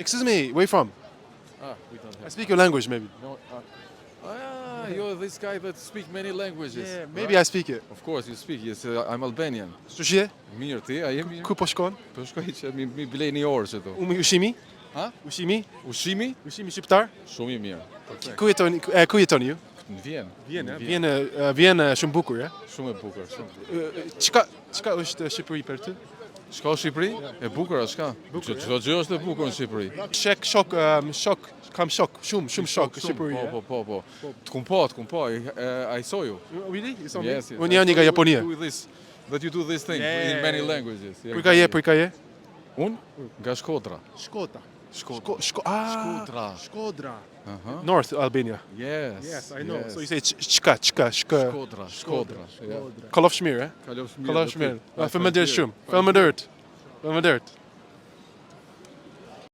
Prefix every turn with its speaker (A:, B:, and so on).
A: Excuse me, where you from?
B: We don't
A: I
B: have.
A: speak your language, maybe.
B: No. You're this guy that speak many languages.
A: Yeah, maybe I speak it.
B: Of course you speak. Yes, I'm Albanian.
A: Ç'është je?
B: Mirë ti, a je mirë?
A: Ku po shkon?
B: Po shkoj që mi blej një orë që tu.
A: Ushimi?
B: Ha?
A: Ushimi?
B: Ushimi?
A: Ushimi shqiptar?
B: Shumë i mirë.
A: Ku jetoni ju?
B: Në Vjenë.
A: Vjen shumë bukur, ja?
B: Shumë e bukur, shumë.
A: Çka është Shqipëri për ty?
B: Shka Shqipëri? E bukur, a shka? Çdo gjë është e bukur në Shqipëri.
A: Shok, kam shok, shumë shok Shqipëri.
B: Po. Të kum po, I saw you.
A: Really?
B: Yes.
A: Unë jam nga Japonia.
B: That you do this thing in many languages.
A: Për ka je?
B: Unë? Nga Shkodra.
A: Shkodra. North Albania.
B: Yes,
A: I know. So you say Shkodra.
B: Shkodra.
A: Kalofshmir, eh?
B: Kalofshmir.
A: Kalofshmir. Faleminderit shumë. Faleminderit.